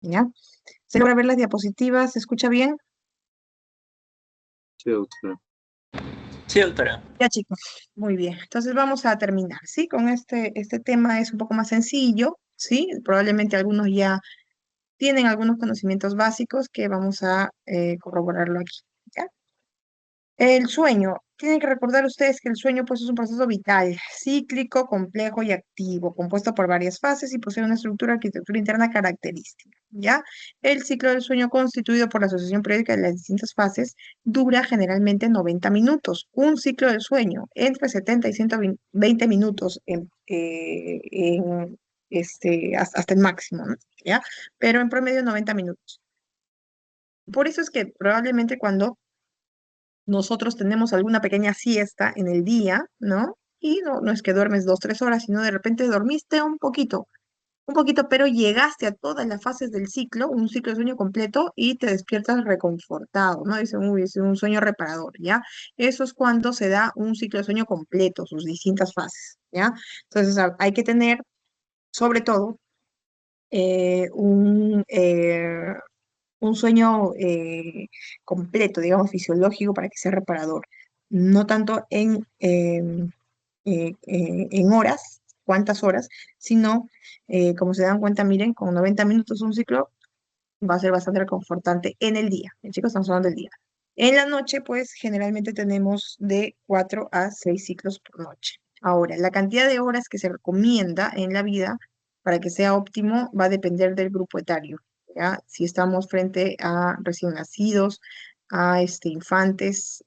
¿ya? ¿Se logra ver las diapositivas? ¿Se escucha bien? Sí, doctora. Sí, doctora. Ya, chicos, muy bien. Entonces vamos a terminar, ¿sí? Con este tema es un poco más sencillo, ¿sí? Probablemente algunos ya tienen algunos conocimientos básicos que vamos a corroborarlo aquí, ¿ya? El sueño. Tienen que recordar ustedes que el sueño pues, es un proceso vital, cíclico, complejo y activo, compuesto por varias fases y posee una arquitectura interna característica. ¿Ya? El ciclo del sueño constituido por la asociación periódica de las distintas fases dura generalmente 90 minutos. Un ciclo del sueño entre 70 y 120 minutos hasta el máximo, ¿no? ¿Ya? Pero en promedio 90 minutos. Por eso es que probablemente cuando nosotros tenemos alguna pequeña siesta en el día, ¿no? Y no es que duermes 2, 3 horas, sino de repente dormiste un poquito, pero llegaste a todas las fases del ciclo, un ciclo de sueño completo, y te despiertas reconfortado, ¿no? Dicen, uy, es un sueño reparador, ¿ya? Eso es cuando se da un ciclo de sueño completo, sus distintas fases, ¿ya? Entonces hay que tener, sobre todo, eh, un, eh, un sueño completo, digamos, fisiológico para que sea reparador. No tanto en horas, cuántas horas, sino, como se dan cuenta, miren, con 90 minutos un ciclo va a ser bastante reconfortante en el día. Chicos, estamos hablando del día. En la noche, pues, generalmente tenemos de 4 a 6 ciclos por noche. Ahora, la cantidad de horas que se recomienda en la vida para que sea óptimo va a depender del grupo etario, ¿ya? Si estamos frente a recién nacidos, a infantes,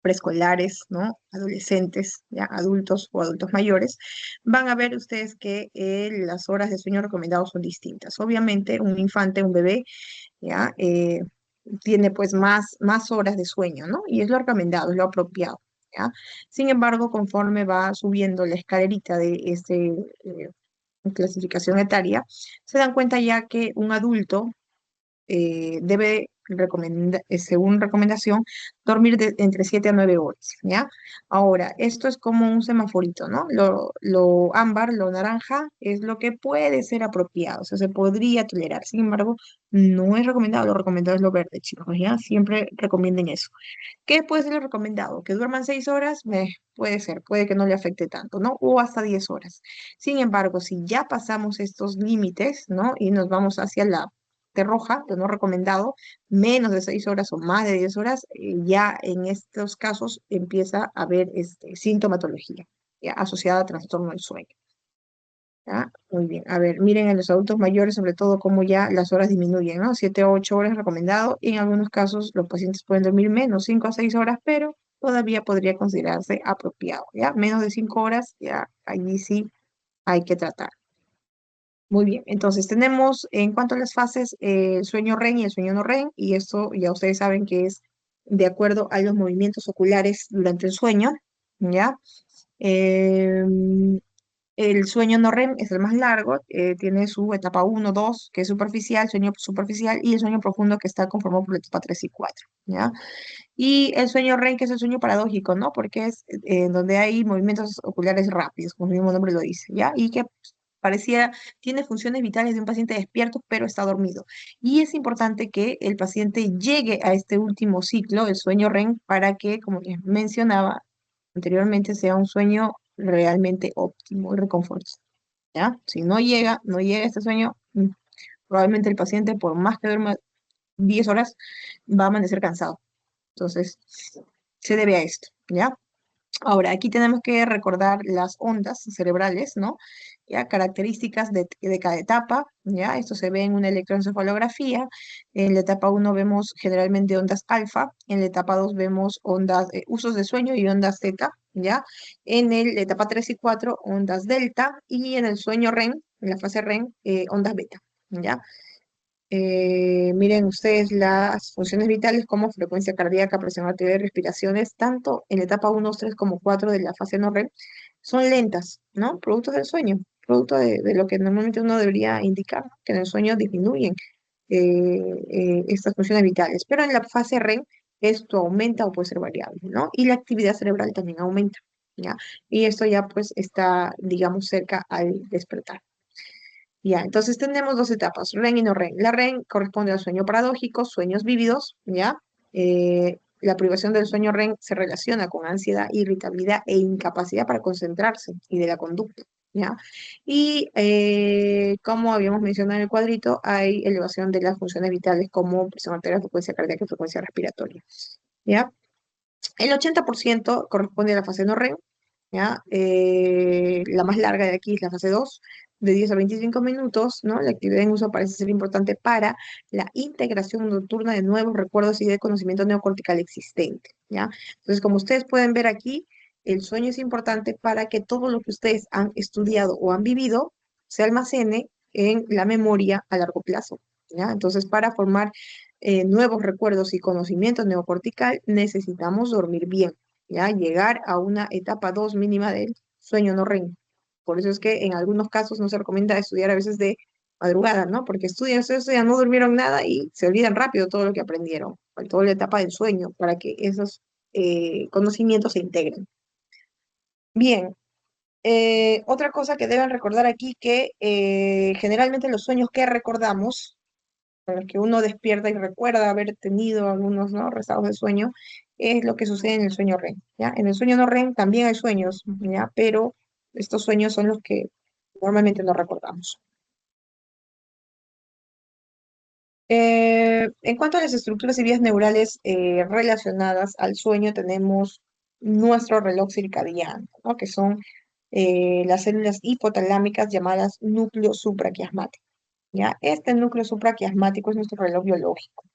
preescolares, ¿no? Adolescentes, ya adultos o adultos mayores, van a ver ustedes que las horas de sueño recomendadas son distintas. Obviamente, un infante, un bebé, ya tiene pues más horas de sueño, ¿no? Y es lo recomendado, es lo apropiado, ¿ya? Sin embargo, conforme va subiendo la escalerita de clasificación etaria, se dan cuenta ya que un adulto debe, según recomendación, dormir entre 7 a 9 horas, ¿ya? Ahora, esto es como un semaforito, ¿no? Lo ámbar, lo naranja, es lo que puede ser apropiado, o sea, se podría tolerar. Sin embargo, no es recomendado, lo recomendado es lo verde, chicos, ¿ya? Siempre recomienden eso. ¿Qué puede ser lo recomendado? Que duerman 6 horas, puede ser, puede que no le afecte tanto, ¿no? O hasta 10 horas. Sin embargo, si ya pasamos estos límites, ¿no? Y nos vamos hacia la parte roja, lo no recomendado, menos de 6 horas o más de 10 horas, ya en estos casos empieza a haber sintomatología, ¿ya? Asociada a trastorno del sueño. ¿Ya? Muy bien. A ver, miren en los adultos mayores, sobre todo, cómo ya las horas disminuyen, ¿no? 7 o 8 horas recomendado. Y en algunos casos los pacientes pueden dormir menos, 5 a 6 horas, pero todavía podría considerarse apropiado, ¿ya? Menos de 5 horas, ya allí sí hay que tratar. Muy bien. Entonces tenemos en cuanto a las fases, el sueño REM y el sueño no REM, y esto ya ustedes saben que es de acuerdo a los movimientos oculares durante el sueño, ¿ya? Em, el sueño no REM es el más largo, tiene su etapa 1, 2, que es superficial, sueño superficial, y el sueño profundo que está conformado por la etapa 3 y 4, ¿ya? Y el sueño REM, que es el sueño paradójico, ¿no? Porque es donde hay movimientos oculares rápidos, como el mismo nombre lo dice, ¿ya? Y que parecía, tiene funciones vitales de un paciente despierto, pero está dormido. Y es importante que el paciente llegue a este último ciclo, el sueño REM, para que, como les mencionaba anteriormente, sea un sueño realmente óptimo y reconfortante, ¿ya? Si no llega a este sueño, probablemente el paciente, por más que duerma 10 horas, va a amanecer cansado. Entonces, se debe a esto, ¿ya? Ahora, aquí tenemos que recordar las ondas cerebrales, ¿no? Ya, características de cada etapa, ¿ya? Esto se ve en una electroencefalografía. En la etapa 1 vemos generalmente ondas alfa, en la etapa 2 vemos ondas, usos de sueño y ondas zeta, ¿ya? La etapa 3 y 4, ondas delta, y en el sueño REM, en la fase REM, ondas beta, ¿ya? Miren ustedes las funciones vitales como frecuencia cardíaca, presión arterial y respiraciones, tanto en la etapa 1, 2, 3 como 4 de la fase no REM, son lentas, ¿no? Producto del sueño, producto de lo que normalmente uno debería indicar, ¿no? Que en el sueño disminuyen estas funciones vitales. Pero en la fase REM esto aumenta o puede ser variable, ¿no? Y la actividad cerebral también aumenta, ¿ya? Y esto ya pues está, digamos, cerca al despertar. Ya, entonces tenemos dos etapas, REM y no REM. La REM corresponde al sueño paradójico, sueños vívidos, ¿ya? La privación del sueño REM se relaciona con ansiedad, irritabilidad e incapacidad para concentrarse y de la conducta, ¿ya? Y como habíamos mencionado en el cuadrito, hay elevación de las funciones vitales como presión arterial, frecuencia cardíaca y frecuencia respiratoria, ¿ya? El 80% corresponde a la fase no REM, ¿ya? La más larga de aquí es la fase 2 de 10 a 25 minutos, ¿no? La actividad en uso parece ser importante para la integración nocturna de nuevos recuerdos y de conocimiento neocortical existente, ¿ya? Entonces, como ustedes pueden ver aquí, el sueño es importante para que todo lo que ustedes han estudiado o han vivido se almacene en la memoria a largo plazo, ¿ya? Entonces, para formar nuevos recuerdos y conocimiento neocortical, necesitamos dormir bien, ¿ya? Llegar a una etapa 2 mínima del sueño no REM. Por eso es que en algunos casos no se recomienda estudiar a veces de madrugada, ¿no? Porque estudian, no durmieron nada y se olvidan rápido todo lo que aprendieron, toda la etapa del sueño, para que esos conocimientos se integren. Bien, otra cosa que deben recordar aquí que generalmente los sueños que recordamos con los que uno despierta y recuerda haber tenido algunos, ¿no?, rezados de sueño, es lo que sucede en el sueño REM, ¿ya? En el sueño no REM también hay sueños, ¿ya? Pero estos sueños son los que normalmente no recordamos. En cuanto a las estructuras y vías neurales relacionadas al sueño, tenemos nuestro reloj circadiano, ¿no? Que son las células hipotalámicas llamadas núcleo supraquiasmático, ¿ya? Este núcleo supraquiasmático es nuestro reloj biológico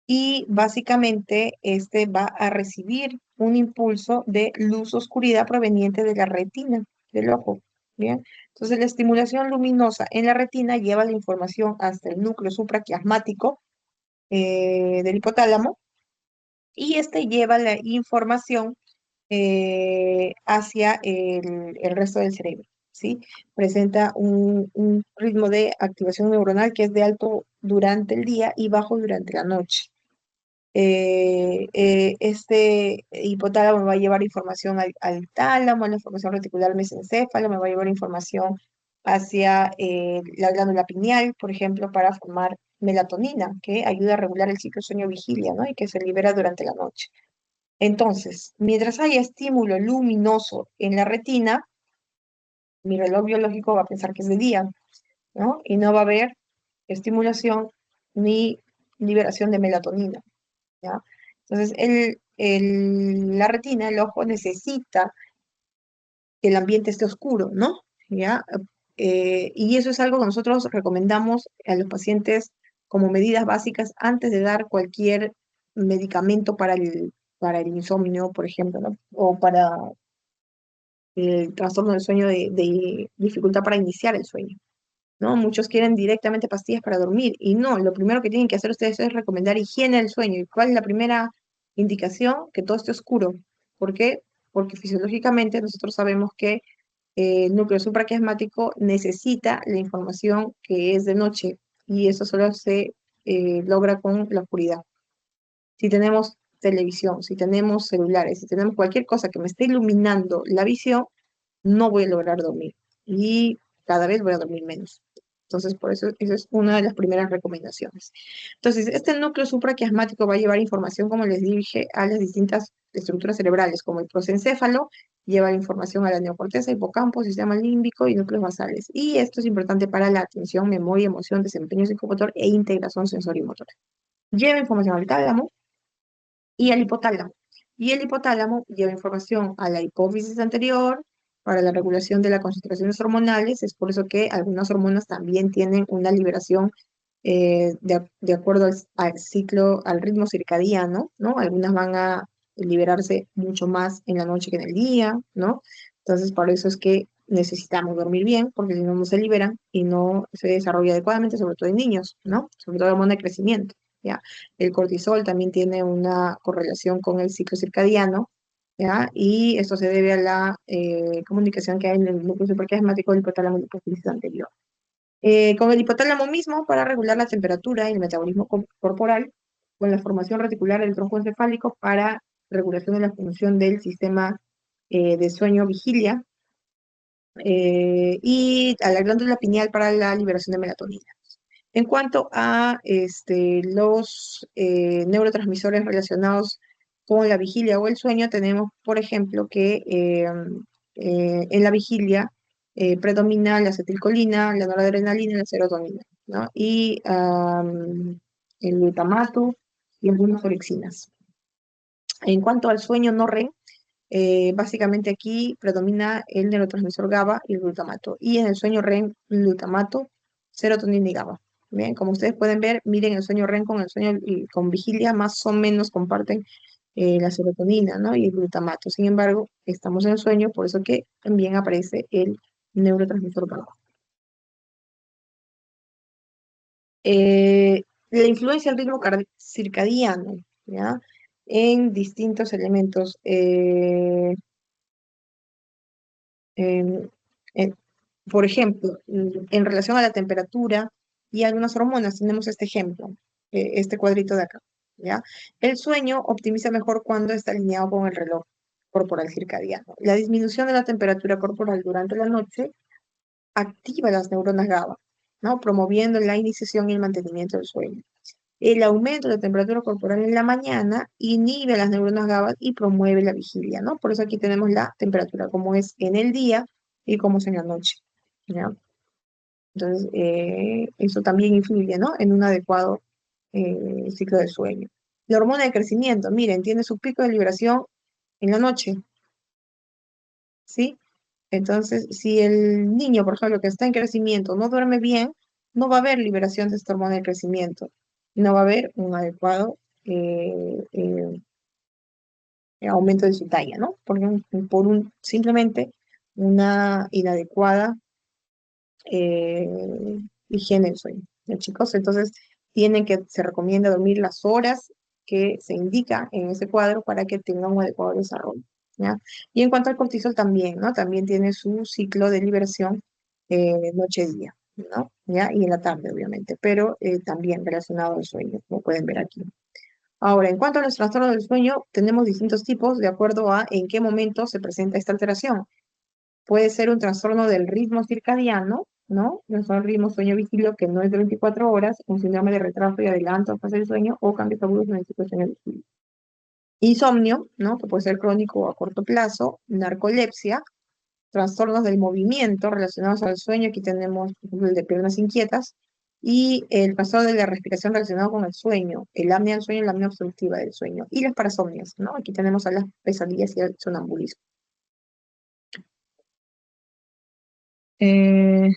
y básicamente este va a recibir un impulso de luz-oscuridad proveniente de la retina del ojo. Bien, entonces la estimulación luminosa en la retina lleva la información hasta el núcleo supraquiasmático del hipotálamo y este lleva la información hacia el resto del cerebro, ¿sí? Presenta un ritmo de activación neuronal que es de alto durante el día y bajo durante la noche. Este hipotálamo me va a llevar información al tálamo, a la formación reticular mesencéfalo, me va a llevar información hacia la glándula pineal, por ejemplo, para formar melatonina, que ayuda a regular el ciclo sueño-vigilia, ¿no? Y que se libera durante la noche. Entonces, mientras haya estímulo luminoso en la retina, mi reloj biológico va a pensar que es de día, ¿no? Y no va a haber estimulación ni liberación de melatonina, ¿ya? Entonces, la retina, el ojo, necesita que el ambiente esté oscuro, ¿no? ¿Ya? Y eso es algo que nosotros recomendamos a los pacientes como medidas básicas antes de dar cualquier medicamento para el insomnio, por ejemplo, ¿no? O para el trastorno del sueño de dificultad para iniciar el sueño, ¿no? Muchos quieren directamente pastillas para dormir y no, lo primero que tienen que hacer ustedes es recomendar higiene del sueño. ¿Y cuál es la primera indicación? Que todo esté oscuro. ¿Por qué? Porque fisiológicamente nosotros sabemos que el núcleo supraquiasmático necesita la información que es de noche y eso solo se logra con la oscuridad. Si tenemos televisión, si tenemos celulares, si tenemos cualquier cosa que me esté iluminando la visión, no voy a lograr dormir y cada vez voy a dormir menos. Entonces, por eso, esa es una de las primeras recomendaciones. Entonces, este núcleo supraquiasmático va a llevar información, como les dije, a las distintas estructuras cerebrales, como el prosencéfalo, lleva información a la neocorteza, hipocampo, sistema límbico y núcleos basales. Y esto es importante para la atención, memoria, emoción, desempeño psicomotor e integración sensorimotora. Lleva información al tálamo y al hipotálamo. Y el hipotálamo lleva información a la hipófisis anterior para la regulación de las concentraciones hormonales. Es por eso que algunas hormonas también tienen una liberación de acuerdo al ciclo, al ritmo circadiano, ¿no? Algunas van a liberarse mucho más en la noche que en el día, ¿no? Entonces, por eso es que necesitamos dormir bien, porque si no, no se liberan y no se desarrolla adecuadamente, sobre todo en niños, ¿no? Sobre todo la hormona de crecimiento, ¿ya? El cortisol también tiene una correlación con el ciclo circadiano, ¿ya? Y esto se debe a la comunicación que hay en el núcleo supraquiasmático del hipotálamo y la hipófisis anterior. Con el hipotálamo mismo para regular la temperatura y el metabolismo corporal, con la formación reticular del tronco encefálico para regulación de la función del sistema de sueño-vigilia, y a la glándula pineal para la liberación de melatonina. En cuanto a los neurotransmisores relacionados con la vigilia o el sueño, tenemos, por ejemplo, que en la vigilia predomina la acetilcolina, la noradrenalina y la serotonina, ¿no? Y el glutamato y algunas orexinas. En cuanto al sueño no REM, básicamente aquí predomina el neurotransmisor GABA y el glutamato. Y en el sueño REM, glutamato, serotonina y GABA. Bien, como ustedes pueden ver, miren el sueño REM con el sueño y con vigilia más o menos comparten la serotonina, ¿no? Y el glutamato. Sin embargo, estamos en el sueño, por eso que también aparece el neurotransmisor GABA. La influencia del ritmo circadiano, ¿ya? En distintos elementos. En- en- por ejemplo, en relación a la temperatura y algunas hormonas, tenemos este ejemplo, este cuadrito de acá, ¿ya? El sueño optimiza mejor cuando está alineado con el reloj corporal circadiano. La disminución de la temperatura corporal durante la noche activa las neuronas GABA, ¿no? Promoviendo la iniciación y el mantenimiento del sueño. El aumento de la temperatura corporal en la mañana inhibe las neuronas GABA y promueve la vigilia, ¿no? Por eso aquí tenemos la temperatura, como es en el día y como es en la noche, ¿ya? Entonces, eso también influye, ¿no? En un adecuado ciclo de sueño. La hormona de crecimiento, miren, tiene su pico de liberación en la noche, ¿sí? Entonces, si el niño, por ejemplo, que está en crecimiento no duerme bien, no va a haber liberación de esta hormona de crecimiento, no va a haber un adecuado aumento de su talla, ¿no? Simplemente una inadecuada higiene del sueño, ¿ya, chicos? Entonces, se recomienda dormir las horas que se indica en ese cuadro para que tengan un adecuado desarrollo, ¿ya? Y en cuanto al cortisol también, ¿no? También tiene su ciclo de liberación noche-día, ¿no? ¿Ya? Y en la tarde, obviamente, pero también relacionado al sueño, como pueden ver aquí. Ahora, en cuanto a los trastornos del sueño, tenemos distintos tipos de acuerdo a en qué momento se presenta esta alteración. Puede ser un trastorno del ritmo circadiano, ¿no? Un trastorno del ritmo sueño-vigilio que no es de 24 horas, un síndrome de retraso y adelanto a fase del sueño o cambios agudos en el ciclo sueño-vigilio. Insomnio, ¿no? Que puede ser crónico o a corto plazo, narcolepsia, trastornos del movimiento relacionados al sueño, aquí tenemos por ejemplo, el de piernas inquietas, y el trastorno de la respiración relacionado con el sueño, el apnea del sueño y la apnea obstructiva del sueño, y las parasomnias, ¿no? Aquí tenemos a las pesadillas y el sonambulismo. Eh,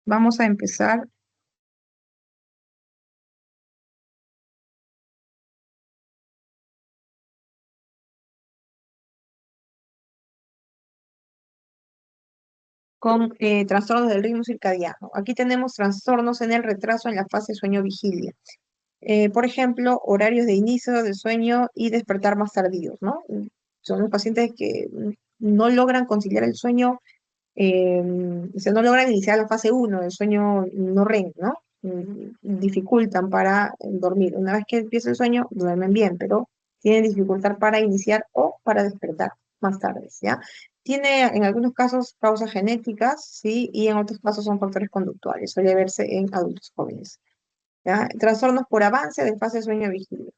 Vamos a empezar con trastornos del ritmo circadiano. Aquí tenemos trastornos en el retraso en la fase sueño-vigilia. Por ejemplo, horarios de inicio de sueño y despertar más tardíos, ¿no? Son los pacientes que no logran conciliar el sueño, o sea, no logran iniciar la fase uno del sueño no REM, ¿no? Dificultan para dormir. Una vez que empieza el sueño, duermen bien, pero tienen dificultad para iniciar o para despertar más tarde, ¿ya? Tiene en algunos casos causas genéticas, ¿sí? Y en otros casos son factores conductuales. Suele verse en adultos jóvenes. ¿Ya? Trastornos por avance de fase de sueño vigilia.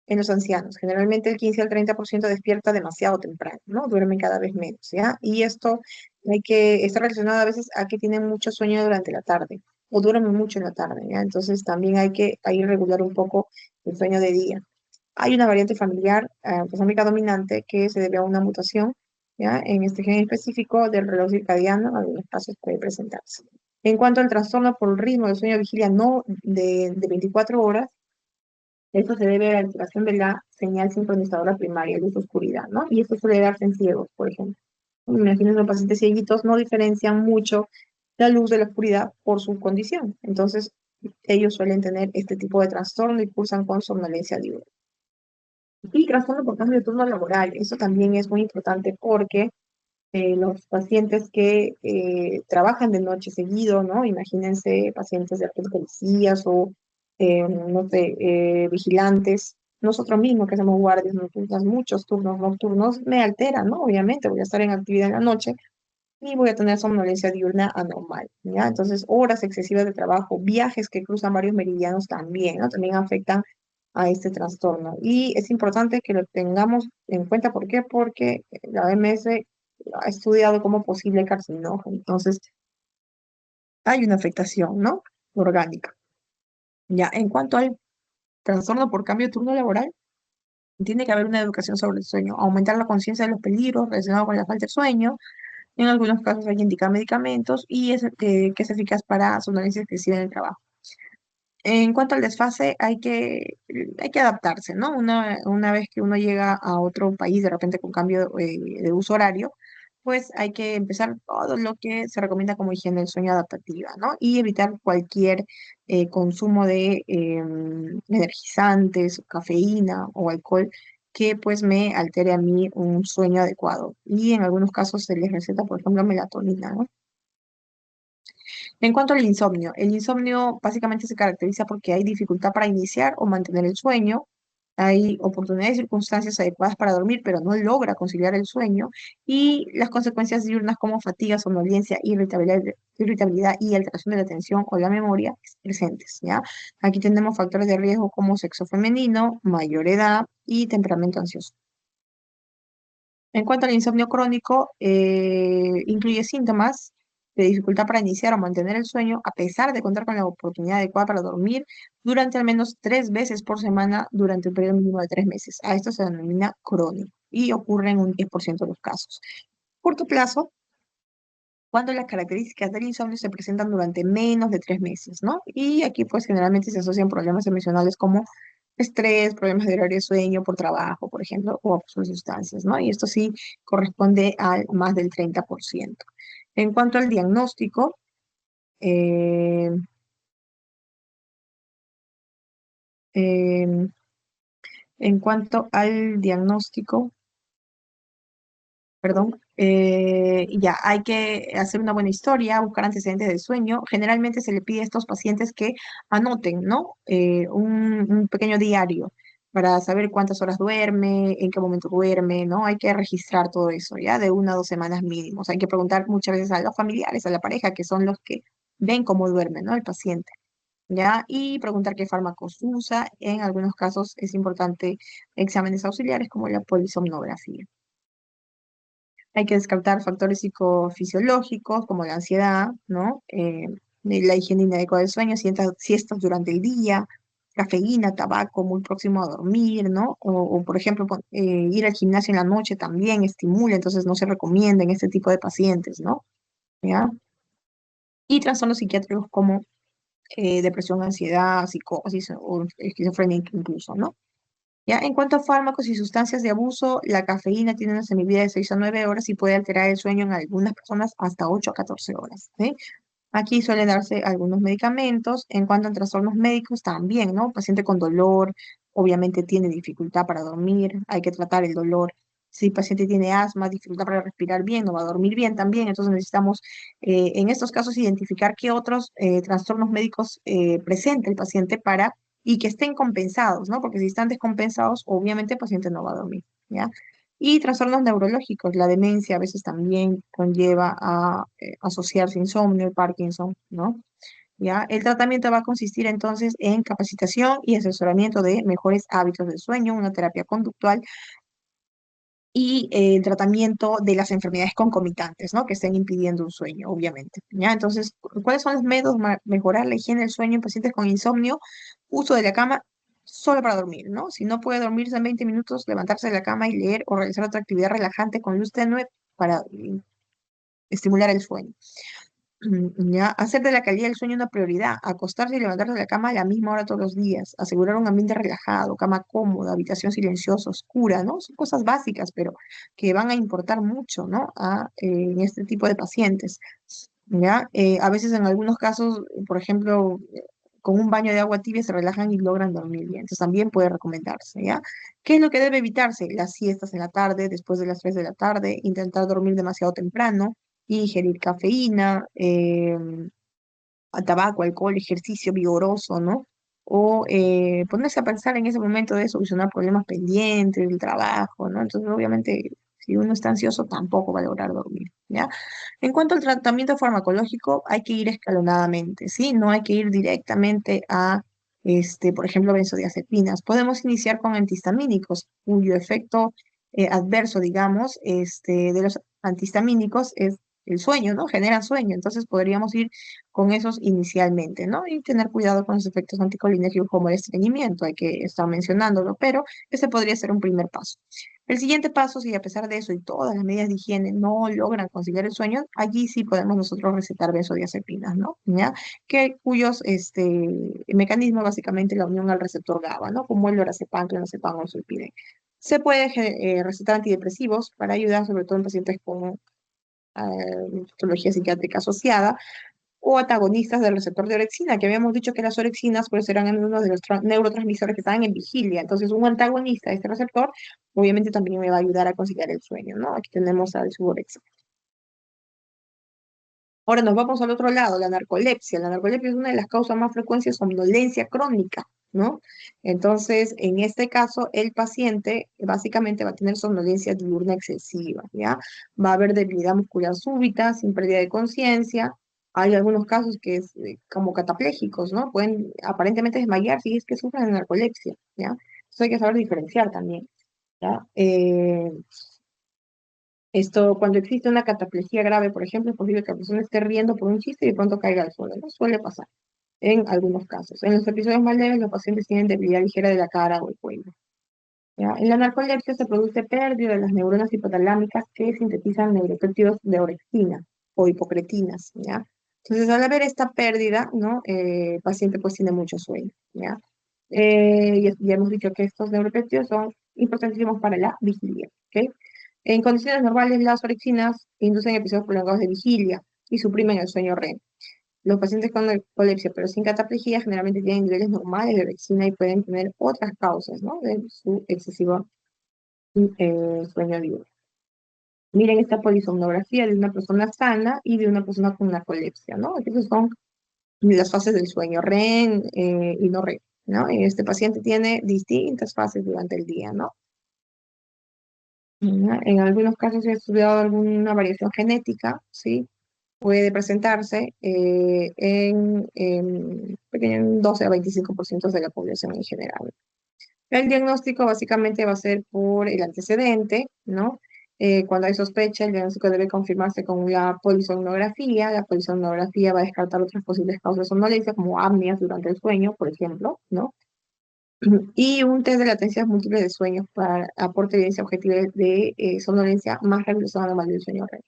En los ancianos, generalmente el 15 al 30% despierta demasiado temprano, ¿no? Duermen cada vez menos, ¿ya? Y esto está relacionado a veces a que tienen mucho sueño durante la tarde o duermen mucho en la tarde, ¿ya? Entonces también hay que ahí regular un poco el sueño de día. Hay una variante familiar, autosómica dominante, que se debe a una mutación, ¿ya? En este gen específico del reloj circadiano, en algunos casos puede presentarse. En cuanto al trastorno por el ritmo del sueño vigilia no de 24 horas, esto se debe a la alteración de la señal sincronizadora primaria, luz-oscuridad, ¿no? Y esto suele darse en ciegos, por ejemplo. Imagínense, los pacientes cieguitos no diferencian mucho la luz de la oscuridad por su condición. Entonces, ellos suelen tener este tipo de trastorno y cursan con somnolencia diurna. Y trastorno por cambio de turno laboral. Eso también es muy importante porque los pacientes que trabajan de noche seguido, ¿no? Imagínense pacientes de policías o, no sé, vigilantes, nosotros mismos que hacemos guardias nocturnas, muchos turnos nocturnos, me alteran, ¿no? Obviamente voy a estar en actividad en la noche y voy a tener somnolencia diurna anormal, ¿ya? Entonces, horas excesivas de trabajo, viajes que cruzan varios meridianos también, ¿no? También afectan a este trastorno. Y es importante que lo tengamos en cuenta, ¿por qué? Porque la OMS ha estudiado como posible carcinógeno, entonces hay una afectación, ¿no? Orgánica. Ya, en cuanto al trastorno por cambio de turno laboral, tiene que haber una educación sobre el sueño, aumentar la conciencia de los peligros relacionados con la falta de sueño. En algunos casos hay que indicar medicamentos y que es eficaz para somnolencia excesiva en el trabajo. En cuanto al desfase, hay que adaptarse, ¿no? Una vez que uno llega a otro país, de repente con cambio de uso horario, pues hay que empezar todo lo que se recomienda como higiene del sueño adaptativa, ¿no? Y evitar cualquier consumo de energizantes, cafeína o alcohol que pues me altere a mí un sueño adecuado. Y en algunos casos se les receta, por ejemplo, melatonina, ¿no? En cuanto al insomnio, el insomnio básicamente se caracteriza porque hay dificultad para iniciar o mantener el sueño, hay oportunidades y circunstancias adecuadas para dormir, pero no logra conciliar el sueño, y las consecuencias diurnas como fatiga, somnolencia, irritabilidad y alteración de la atención o la memoria presentes, ¿ya? Aquí tenemos factores de riesgo como sexo femenino, mayor edad y temperamento ansioso. En cuanto al insomnio crónico, incluye síntomas de dificultad para iniciar o mantener el sueño, a pesar de contar con la oportunidad adecuada para dormir durante al menos 3 veces por semana durante un periodo mínimo de 3 meses. A esto se denomina crónico y ocurre en un 10% de los casos. Corto plazo, cuando las características del insomnio se presentan durante menos de 3 meses, ¿no? Y aquí pues generalmente se asocian problemas emocionales como estrés, problemas de horario de sueño por trabajo, por ejemplo, o por sustancias, ¿no? Y esto sí corresponde al más del 30%. En cuanto al diagnóstico, eh, eh, en cuanto al diagnóstico, perdón, ya hay que hacer una buena historia, buscar antecedentes del sueño. Generalmente se le pide a estos pacientes que anoten, ¿no? Un pequeño diario para saber cuántas horas duerme, en qué momento duerme, ¿no? Hay que registrar todo eso, ¿ya? De 1 a 2 semanas mínimos. Hay que preguntar muchas veces a los familiares, a la pareja, que son los que ven cómo duerme, ¿no? El paciente, ¿ya? Y preguntar qué fármacos usa. En algunos casos es importante exámenes auxiliares como la polisomnografía. Hay que descartar factores psicofisiológicos como la ansiedad, ¿no? La higiene inadecuada del sueño, siestas durante el día, cafeína, tabaco muy próximo a dormir, ¿no? O, por ejemplo, ir al gimnasio en la noche también estimula, entonces no se recomienda en este tipo de pacientes, ¿no? ¿Ya? Y trastornos psiquiátricos como depresión, ansiedad, psicosis o esquizofrenia incluso, ¿no? Ya, en cuanto a fármacos y sustancias de abuso, la cafeína tiene una semivida de 6 a 9 horas y puede alterar el sueño en algunas personas hasta 8 a 14 horas, ¿sí? Aquí suele darse algunos medicamentos. En cuanto a trastornos médicos, también, ¿no? Paciente con dolor, obviamente tiene dificultad para dormir, hay que tratar el dolor. Si el paciente tiene asma, dificultad para respirar bien, no va a dormir bien también. Entonces necesitamos, en estos casos, identificar qué otros trastornos médicos presenta el paciente para y que estén compensados, ¿no? Porque si están descompensados, obviamente el paciente no va a dormir, ¿ya? Y trastornos neurológicos, la demencia a veces también conlleva a asociarse insomnio, Parkinson, ¿no? ¿Ya? El tratamiento va a consistir entonces en capacitación y asesoramiento de mejores hábitos del sueño, una terapia conductual y el tratamiento de las enfermedades concomitantes, ¿no? Que estén impidiendo un sueño, obviamente, ¿ya? Entonces, ¿cuáles son los métodos para mejorar la higiene del sueño en pacientes con insomnio? Uso de la cama solo para dormir, ¿no? Si no puede dormirse en 20 minutos, levantarse de la cama y leer o realizar otra actividad relajante con luz tenue para estimular el sueño. Ya, hacer de la calidad del sueño una prioridad, acostarse y levantarse de la cama a la misma hora todos los días, asegurar un ambiente relajado, cama cómoda, habitación silenciosa, oscura, ¿no? Son cosas básicas, pero que van a importar mucho, ¿no? En este tipo de pacientes, ¿ya? A veces en algunos casos, por ejemplo, con un baño de agua tibia se relajan y logran dormir bien, entonces también puede recomendarse, ¿ya? ¿Qué es lo que debe evitarse? Las siestas en la tarde, después de las 3 de la tarde, intentar dormir demasiado temprano, ingerir cafeína, tabaco, alcohol, ejercicio vigoroso, ¿no? o ponerse a pensar en ese momento de solucionar problemas pendientes del trabajo, ¿no? Entonces, obviamente, si uno está ansioso, tampoco va a lograr dormir, ¿ya? En cuanto al tratamiento farmacológico, hay que ir escalonadamente, ¿sí? No hay que ir directamente a, por ejemplo, benzodiazepinas. Podemos iniciar con antihistamínicos, cuyo efecto adverso, digamos, de los antihistamínicos es el sueño, ¿no? Generan sueño. Entonces podríamos ir con esos inicialmente, ¿no? Y tener cuidado con los efectos anticolinérgicos como el estreñimiento, hay que estar mencionándolo, pero ese podría ser un primer paso. El siguiente paso, si a pesar de eso y todas las medidas de higiene no logran conciliar el sueño, allí sí podemos nosotros recetar benzodiazepinas, ¿no? ¿Ya? Cuyos mecanismo básicamente la unión al receptor GABA, ¿no? Como el lorazepam, clonazepam o el sulpidem. Se puede recetar antidepresivos para ayudar sobre todo en pacientes con patología psiquiátrica asociada o antagonistas del receptor de orexina, que habíamos dicho que las orexinas pues eran uno de los neurotransmisores que estaban en vigilia. Entonces, un antagonista de este receptor obviamente también me va a ayudar a conciliar el sueño, ¿no? Aquí tenemos al suborexina. Ahora nos vamos al otro lado, la narcolepsia. La narcolepsia es una de las causas más frecuentes de somnolencia crónica, ¿no? Entonces, en este caso, el paciente básicamente va a tener somnolencia diurna excesiva, ¿ya? Va a haber debilidad muscular súbita, sin pérdida de conciencia. Hay algunos casos que es como cataplégicos, ¿no? Pueden aparentemente desmayar si es que sufren de narcolepsia, ¿ya? Eso hay que saber diferenciar también, ¿ya? Cuando existe una cataplexia grave, por ejemplo, es posible que la persona esté riendo por un chiste y de pronto caiga al suelo, ¿no? Suele pasar en algunos casos. En los episodios más leves, los pacientes tienen debilidad ligera de la cara o el cuello, ¿ya? En la narcolepsia se produce pérdida de las neuronas hipotalámicas que sintetizan neuropéptidos de orexina o hipocretinas, ¿ya? Entonces, al haber esta pérdida, ¿no? El paciente pues tiene mucho sueño, ¿ya? Ya hemos dicho que estos neuropéptidos son importantísimos para la vigilia, ¿ok? En condiciones normales, las orexinas inducen episodios prolongados de vigilia y suprimen el sueño REM. Los pacientes con epilepsia, pero sin cataplejía, generalmente tienen niveles normales de orexina y pueden tener otras causas, ¿no? De su excesivo sueño diurno. Miren esta polisomnografía de una persona sana y de una persona con narcolepsia, ¿no? Esas son las fases del sueño, REM y no REM, ¿no? Y este paciente tiene distintas fases durante el día, ¿no? En algunos casos se ha estudiado alguna variación genética, ¿sí? Puede presentarse en 12 a 25% de la población en general. El diagnóstico básicamente va a ser por el antecedente, ¿no? Cuando hay sospecha, el diagnóstico debe confirmarse con la polisomnografía. La polisomnografía va a descartar otras posibles causas de somnolencia, como apneas durante el sueño, por ejemplo, ¿no? Y un test de latencias múltiples de sueños para aporte de evidencia objetiva de somnolencia más regularizada normal del sueño REM.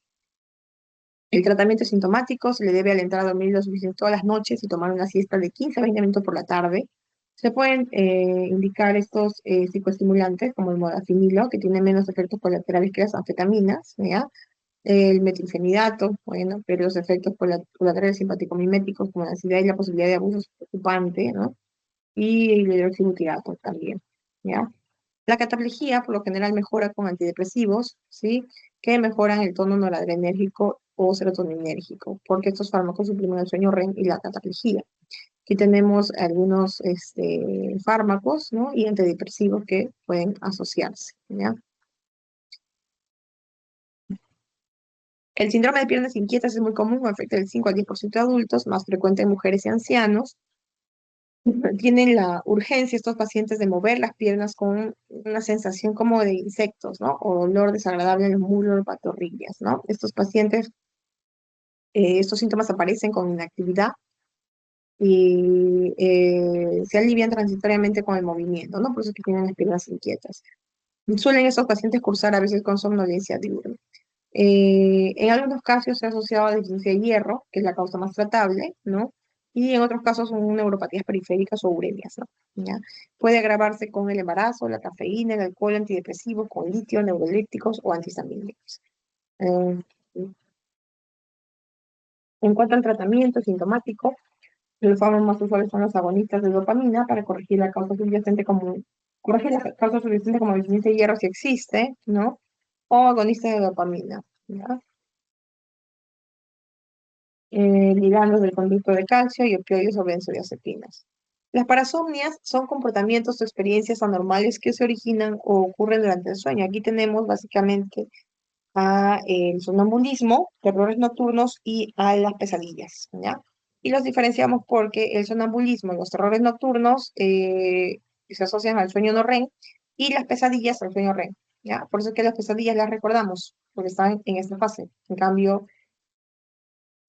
El tratamiento sintomático se le debe alentar a dormir lo suficiente todas las noches y tomar una siesta de 15 a 20 minutos por la tarde. Se pueden indicar estos psicoestimulantes como el modafinilo, que tiene menos efectos colaterales que las anfetaminas, ¿ya? El metilfenidato, bueno, pero los efectos colaterales simpático-miméticos como la ansiedad y la posibilidad de abuso es preocupante, ¿no? Y el hidroxibutirato también, ¿ya? La cataplejía por lo general mejora con antidepresivos, ¿sí? Que mejoran el tono noradrenérgico o serotoninérgico, porque estos fármacos suprimen el sueño REM y la cataplejía. Aquí tenemos algunos fármacos, ¿no? Y antidepresivos que pueden asociarse, ¿ya? El síndrome de piernas inquietas es muy común, afecta del 5 al 10% de adultos, más frecuente en mujeres y ancianos. Tienen la urgencia estos pacientes de mover las piernas con una sensación como de insectos, ¿no? O dolor desagradable en los muslos o pantorrillas, ¿no? Estos pacientes, estos síntomas aparecen con inactividad y se alivian transitoriamente con el movimiento, ¿no? Por eso es que tienen las piernas inquietas. Suelen estos pacientes cursar a veces con somnolencia diurna. En algunos casos se ha asociado a deficiencia de hierro, que es la causa más tratable, ¿no? Y en otros casos son neuropatías periféricas o uremias, ¿no? ¿Ya? Puede agravarse con el embarazo, la cafeína, el alcohol, antidepresivos, con litio, neurolípticos o antihistamínicos. Eh, en cuanto al tratamiento sintomático, los fármacos más usuales son los agonistas de dopamina para corregir la causa subyacente como deficiencia de hierro si existe, ¿no? O agonistas de dopamina, ¿ya? Ligandos del conducto de calcio y opioides o benzodiazepinas. Las parasomnias son comportamientos o experiencias anormales que se originan o ocurren durante el sueño. Aquí tenemos básicamente a el sonambulismo, terrores nocturnos y a las pesadillas, ¿ya? Y los diferenciamos porque el sonambulismo y los terrores nocturnos se asocian al sueño no REM y las pesadillas al sueño REM, ¿ya? Por eso es que las pesadillas las recordamos, porque están en esta fase. En cambio,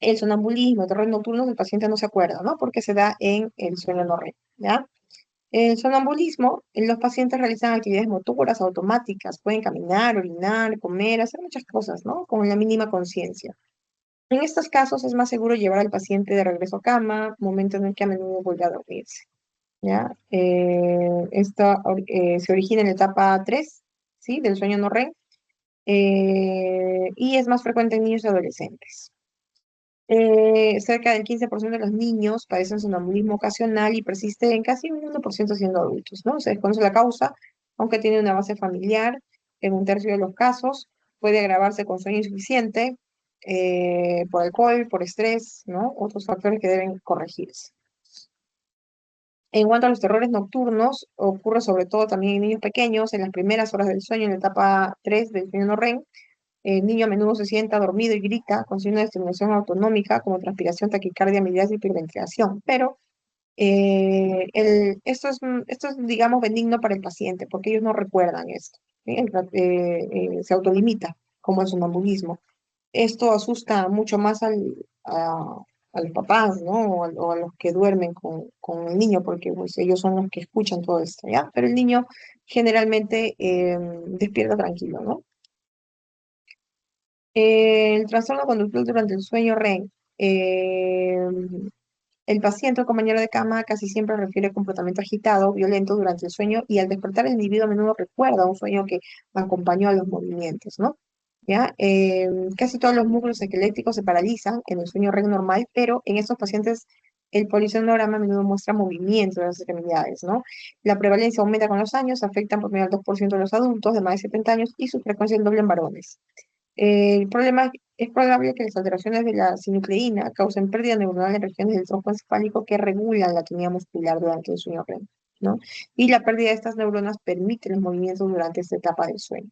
el sonambulismo, el terror nocturno, el paciente no se acuerda, ¿no? Porque se da en el sueño no REM, ¿ya? El sonambulismo, los pacientes realizan actividades motoras automáticas, pueden caminar, orinar, comer, hacer muchas cosas, ¿no? Con la mínima conciencia. En estos casos es más seguro llevar al paciente de regreso a cama, momento en el que a menudo vuelve a dormirse, ¿ya? Se origina en la etapa 3, ¿sí? Del sueño no REM, y es más frecuente en niños y adolescentes. Cerca del 15% de los niños padecen sonambulismo ocasional y persiste en casi un 1% siendo adultos, ¿no? Se desconoce la causa, aunque tiene una base familiar. En un tercio de los casos puede agravarse con sueño insuficiente, por alcohol, por estrés, ¿no? Otros factores que deben corregirse. En cuanto a los terrores nocturnos, ocurre sobre todo también en niños pequeños, en las primeras horas del sueño, en la etapa 3 del sueño no REM. El niño a menudo se sienta dormido y grita con signos de estimulación autonómica como transpiración, taquicardia, migraña y hiperventilación. Pero esto es, digamos, benigno para el paciente porque ellos no recuerdan esto. ¿Sí? Se autolimita, como el sonambulismo. Esto asusta mucho más a los papás, ¿no? O a los que duermen con el niño porque pues, ellos son los que escuchan todo esto, ¿ya? Pero el niño generalmente despierta tranquilo, ¿no? El trastorno conductual durante el sueño REM. El paciente o compañero de cama casi siempre refiere comportamiento agitado, violento durante el sueño y al despertar el individuo a menudo recuerda un sueño que acompañó a los movimientos, ¿no? ¿Ya? Casi todos los músculos esqueléticos se paralizan en el sueño REM normal, pero en estos pacientes el polisonograma a menudo muestra movimiento de las extremidades, ¿no? La prevalencia aumenta con los años, afecta por medio del 2% de los adultos de más de 70 años y su frecuencia es doble en varones. El problema es probable que las alteraciones de la sinucleína causen pérdida neuronal en regiones del tronco encefálico que regulan la actividad muscular durante el sueño REM, ¿no? Y la pérdida de estas neuronas permite los movimientos durante esta etapa del sueño.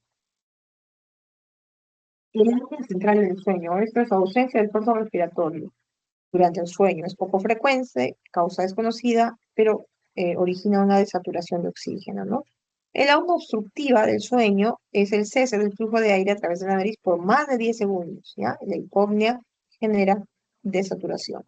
El área central del sueño, esto es ausencia del esfuerzo respiratorio durante el sueño. Es poco frecuente, causa desconocida, pero origina una desaturación de oxígeno, ¿no? El auma obstructiva del sueño es el cese del flujo de aire a través de la nariz por más de 10 segundos, ¿ya? La hipopnea genera desaturación.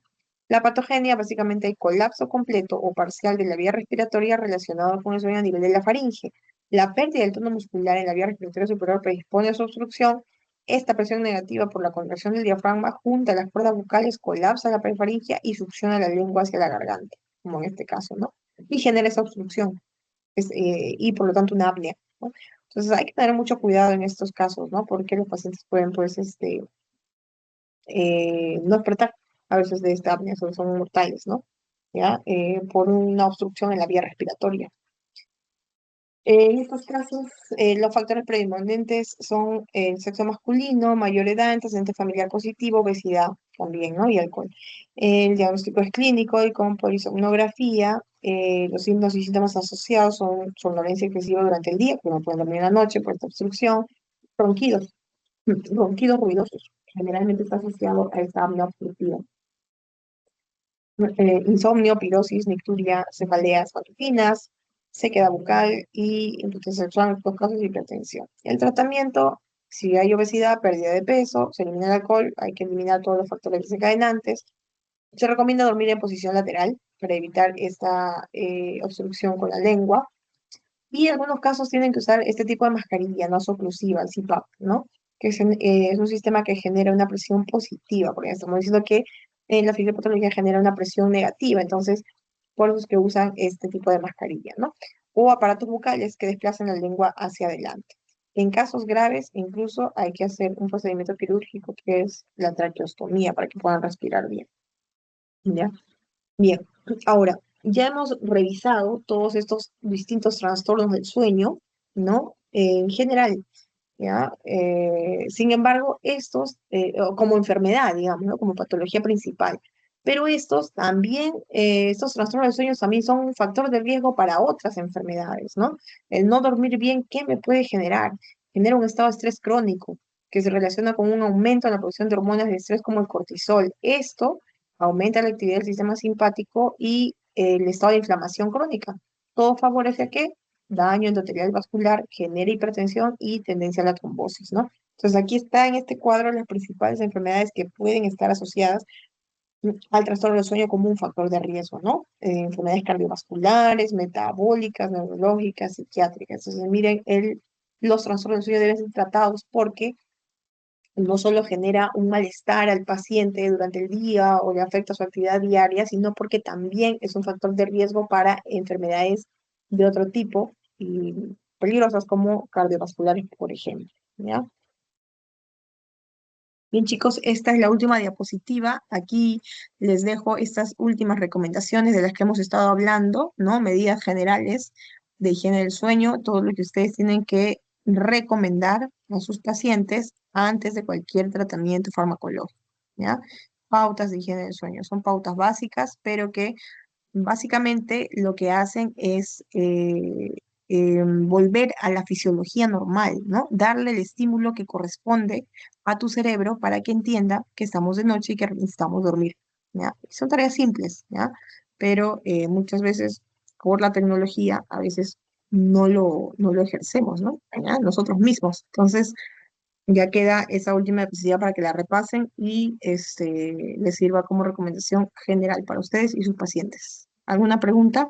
La patogenia, básicamente hay colapso completo o parcial de la vía respiratoria relacionado con el sueño a nivel de la faringe. La pérdida del tono muscular en la vía respiratoria superior predispone a su obstrucción. Esta presión negativa por la contracción del diafragma junta las cuerdas vocales, colapsa la perifaringia y succiona la lengua hacia la garganta, como en este caso, ¿no? Y genera esa obstrucción y por lo tanto una apnea, ¿no? Entonces hay que tener mucho cuidado en estos casos, ¿no? Porque los pacientes pueden, pues, no despertar a veces de esta apnea, son mortales, ¿no? ¿Ya? Por una obstrucción en la vía respiratoria. En estos casos, los factores predisponentes son el sexo masculino, mayor edad, antecedente familiar positivo, obesidad también, ¿no? Y alcohol. El diagnóstico es clínico y con polisomnografía. Los signos y síntomas asociados son somnolencia excesiva durante el día, que no pueden dormir en la noche por esta obstrucción, ronquidos, ronquidos ruidosos. Generalmente está asociado a esta apnea obstructiva. Insomnio, pirosis, nicturia, cefaleas matutinas, sequedad bucal y impotencia sexual en estos casos hipertensión. El tratamiento, si hay obesidad, pérdida de peso, se elimina el alcohol, hay que eliminar todos los factores desencadenantes. Se recomienda dormir en posición lateral para evitar esta obstrucción con la lengua. Y en algunos casos tienen que usar este tipo de mascarilla no oclusiva, el CPAP, ¿no? Que es un sistema que genera una presión positiva, porque estamos diciendo que la fisiopatología genera una presión negativa, entonces por eso es que usan este tipo de mascarilla, ¿no? O aparatos bucales que desplazan la lengua hacia adelante. En casos graves, incluso hay que hacer un procedimiento quirúrgico que es la traqueostomía para que puedan respirar bien, ¿ya? Bien, ahora, ya hemos revisado todos estos distintos trastornos del sueño, ¿no? En general, ¿ya? Sin embargo, estos, como enfermedad, digamos, ¿no? Como patología principal. Pero estos también, estos trastornos del sueño también son un factor de riesgo para otras enfermedades, ¿no? El no dormir bien, ¿qué me puede generar? Genera un estado de estrés crónico que se relaciona con un aumento en la producción de hormonas de estrés como el cortisol. Esto aumenta la actividad del sistema simpático y el estado de inflamación crónica. Todo favorece a qué? Daño endotelial vascular, genera hipertensión y tendencia a la trombosis, ¿no? Entonces aquí está en este cuadro las principales enfermedades que pueden estar asociadas al trastorno del sueño como un factor de riesgo, ¿no? Enfermedades cardiovasculares, metabólicas, neurológicas, psiquiátricas. Entonces, miren, los trastornos del sueño deben ser tratados porque no solo genera un malestar al paciente durante el día o le afecta su actividad diaria, sino porque también es un factor de riesgo para enfermedades de otro tipo y peligrosas como cardiovasculares, por ejemplo, ¿ya? Bien, chicos, esta es la última diapositiva. Aquí les dejo estas últimas recomendaciones de las que hemos estado hablando, ¿no? Medidas generales de higiene del sueño, todo lo que ustedes tienen que recomendar a sus pacientes antes de cualquier tratamiento farmacológico, ¿ya? Pautas de higiene del sueño. Son pautas básicas, pero que básicamente lo que hacen es volver a la fisiología normal, ¿no? Darle el estímulo que corresponde a tu cerebro para que entienda que estamos de noche y que necesitamos dormir, ¿ya? Son tareas simples, ¿ya? Pero muchas veces por la tecnología a veces no lo ejercemos, ¿no? ¿Ya? Nosotros mismos. Entonces ya queda esa última diapositiva para que la repasen y les sirva como recomendación general para ustedes y sus pacientes. ¿Alguna pregunta?